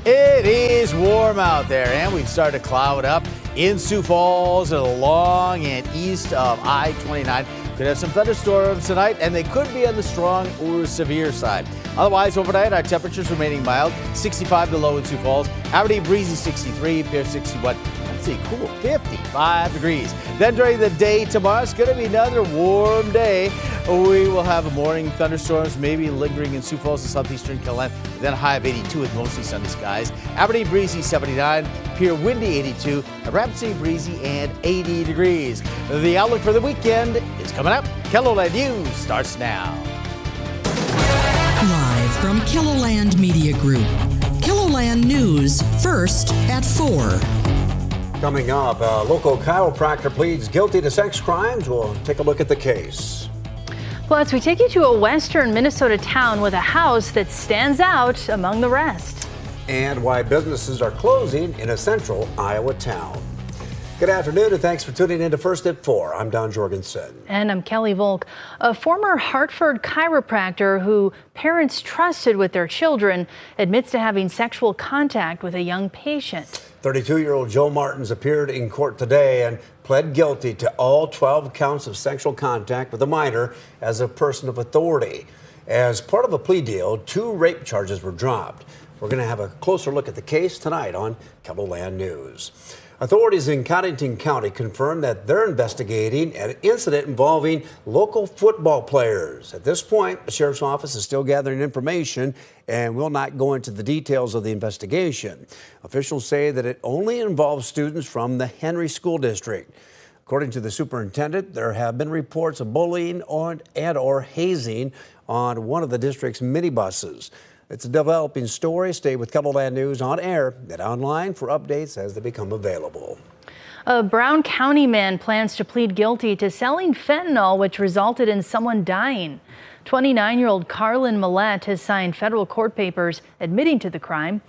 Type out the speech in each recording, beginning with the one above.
It is warm out there, and we've started to cloud up in Sioux Falls and along and east of I-29. Could have some thunderstorms tonight, and they could be on the strong or severe side. Otherwise, overnight, our temperatures remaining mild. 65 the low in Sioux Falls. Aberdeen breezy 63, Pierre 61. Let's see, cool 55 degrees. Then during the day tomorrow, it's going to be another warm day. We will have morning thunderstorms, maybe lingering in Sioux Falls and southeastern KELOLAND. Then a high of 82 with mostly sunny skies. Aberdeen breezy 79, Pierre windy 82, Rapid City breezy and 80 degrees. The outlook for the weekend is coming up. KELOLAND News starts now. Live from KELOLAND Media Group. KELOLAND News first at 4. Coming up, a local chiropractor pleads guilty to sex crimes. We'll take a look at the case. Plus, we take you to a western Minnesota town with a house that stands out among the rest. And why businesses are closing in a central Iowa town. Good afternoon, and thanks for tuning in to First at 4. I'm Don Jorgensen. And I'm Kelly Volk. A former Hartford chiropractor who parents trusted with their children admits to having sexual contact with a young patient. 32-year-old Joe Martins appeared in court today and pled guilty to all 12 counts of sexual contact with a minor as a person of authority. As part of a plea deal, 2 rape charges were dropped. We're going to have a closer look at the case tonight on KELOLAND News. Authorities in Cottington County confirmed that they're investigating an incident involving local football players. At this point, the sheriff's office is still gathering information and will not go into the details of the investigation. Officials say that it only involves students from the Henry School District. According to the superintendent, there have been reports of bullying or hazing on one of the district's minibuses. It's a developing story. Stay with KELOLAND News on air and online for updates as they become available. A Brown County man plans to plead guilty to selling fentanyl, which resulted in someone dying. 29-year-old Carlin Millette has signed federal court papers admitting to the crime.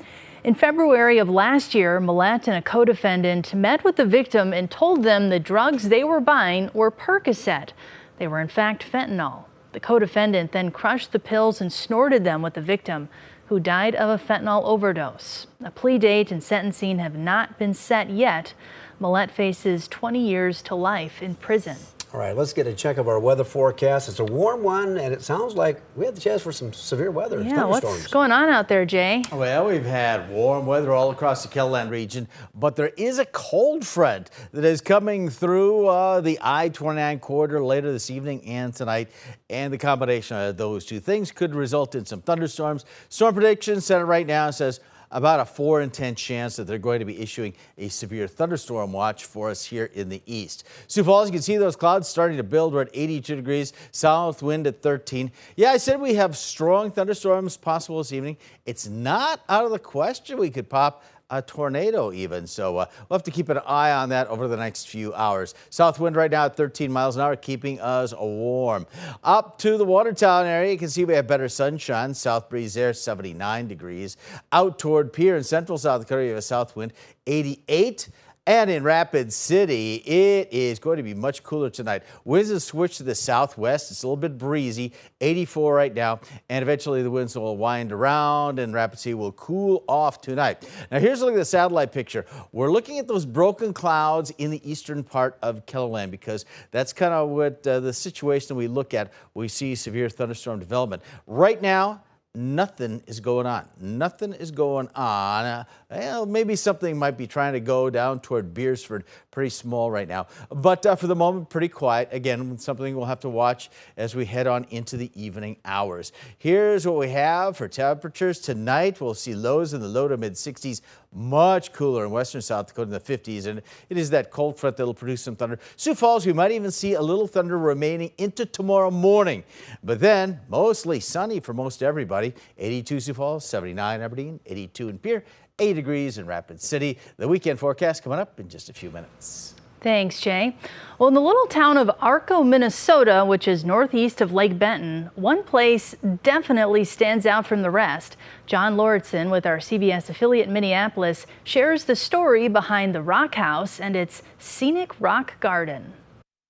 In February of last year, Millette and a co-defendant met with the victim and told them the drugs they were buying were Percocet. They were in fact fentanyl. The co-defendant then crushed the pills and snorted them with the victim, who died of a fentanyl overdose. A plea date and sentencing have not been set yet. Millette faces 20 years to life in prison. All right, let's get a check of our weather forecast. It's a warm one, and it sounds like we have the chance for some severe weather. Yeah, what's going on out there, Jay? Well, we've had warm weather all across the KELOLAND region, but there is a cold front that is coming through the I-29 corridor later this evening and tonight, and the combination of those two things could result in some thunderstorms. Storm Prediction Center right now says about a 4 in 10 chance that they're going to be issuing a severe thunderstorm watch for us here in the east. Sioux Falls, you can see those clouds starting to build. We're at 82 degrees, south wind at 13. Yeah, I said we have strong thunderstorms possible this evening. It's not out of the question we could pop a tornado even. So we'll have to keep an eye on that over the next few hours. South wind right now at 13 miles an hour, keeping us warm. Up to the Watertown area, you can see we have better sunshine. South breeze there, 79 degrees. Out toward Pierre in central South Dakota, you have a south wind, 88. And in Rapid City, it is going to be much cooler tonight. Winds will switch to the southwest. It's a little bit breezy, 84 right now. And eventually the winds will wind around and Rapid City will cool off tonight. Now here's a look at the satellite picture. We're looking at those broken clouds in the eastern part of KELOLAND because that's kind of what the situation we look at. We see severe thunderstorm development. Right now, nothing is going on. Nothing is going on. Well, maybe something might be trying to go down toward Beersford. Pretty small right now. But for the moment, pretty quiet. Again, something we'll have to watch as we head on into the evening hours. Here's what we have for temperatures tonight. We'll see lows in the low to mid 60s. Much cooler in western South Dakota in the 50s. And it is that cold front that will produce some thunder. Sioux Falls, we might even see a little thunder remaining into tomorrow morning. But then mostly sunny for most everybody. 82 Sioux Falls, 79 Aberdeen, 82 in Pierre, 80 degrees in Rapid City. The weekend forecast coming up in just a few minutes. Thanks, Jay. Well, in the little town of Arco, Minnesota, which is northeast of Lake Benton, one place definitely stands out from the rest. John Lauritsen with our CBS affiliate in Minneapolis shares the story behind the Rock House and its scenic rock garden.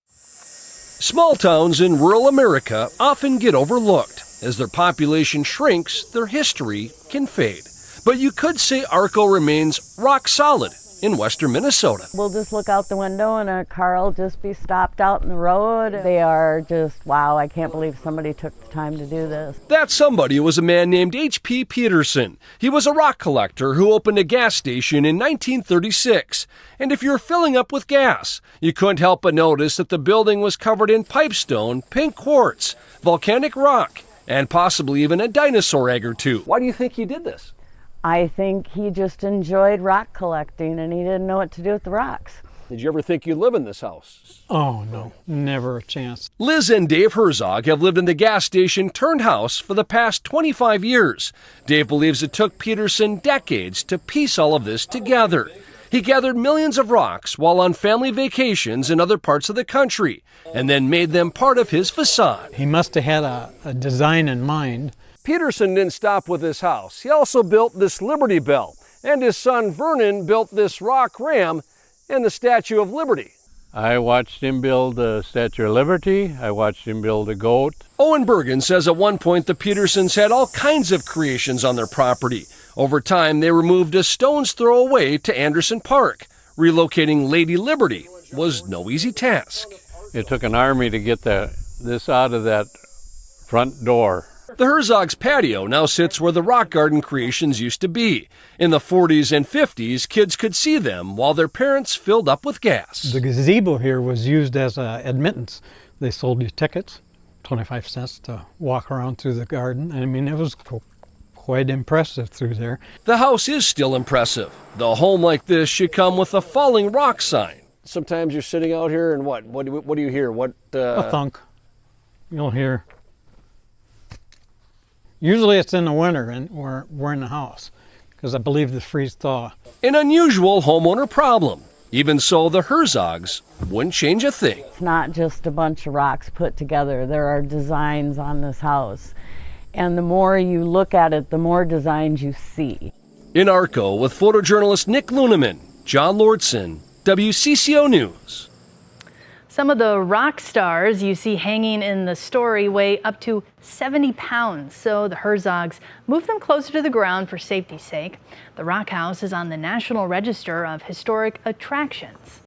Small towns in rural America often get overlooked. As their population shrinks, their history can fade. But you could say Arco remains rock solid in western Minnesota. We'll just look out the window and a car will just be stopped out in the road. They are just, wow, I can't believe somebody took the time to do this. That somebody was a man named H.P. Peterson. He was a rock collector who opened a gas station in 1936. And if you're filling up with gas, you couldn't help but notice that the building was covered in pipestone, pink quartz, volcanic rock, and possibly even a dinosaur egg or two. Why do you think he did this? I think he just enjoyed rock collecting and he didn't know what to do with the rocks. Did you ever think you'd live in this house? Oh, no, never a chance. Liz and Dave Herzog have lived in the gas station turned house for the past 25 years. Dave believes it took Peterson decades to piece all of this together. He gathered millions of rocks while on family vacations in other parts of the country and then made them part of his facade. He must have had a design in mind. Peterson didn't stop with his house. He also built this Liberty Bell, and his son Vernon built this rock ram and the Statue of Liberty. I watched him build the Statue of Liberty. I watched him build a goat. Owen Bergen says at one point the Petersons had all kinds of creations on their property. Over time, they were moved a stone's throw away to Anderson Park. Relocating Lady Liberty was no easy task. It took an army to get this out of that front door. The Herzog's patio now sits where the rock garden creations used to be. In the 40s and 50s, kids could see them while their parents filled up with gas. The gazebo here was used as admittance. They sold you tickets, 25 cents to walk around through the garden. I mean, it was quite impressive through there. The house is still impressive. The home like this should come with a falling rock sign. Sometimes you're sitting out here and what do you hear? A thunk. You'll hear. Usually it's in the winter and we're in the house because I believe the freeze thaw. An unusual homeowner problem. Even so, the Herzogs wouldn't change a thing. It's not just a bunch of rocks put together. There are designs on this house. And the more you look at it, the more designs you see. In Arco, with photojournalist Nick Luneman, John Lordson, WCCO News. Some of the rock stars you see hanging in the story weigh up to 70 pounds, so the Herzogs moved them closer to the ground for safety's sake. The rock house is on the National Register of Historic Attractions.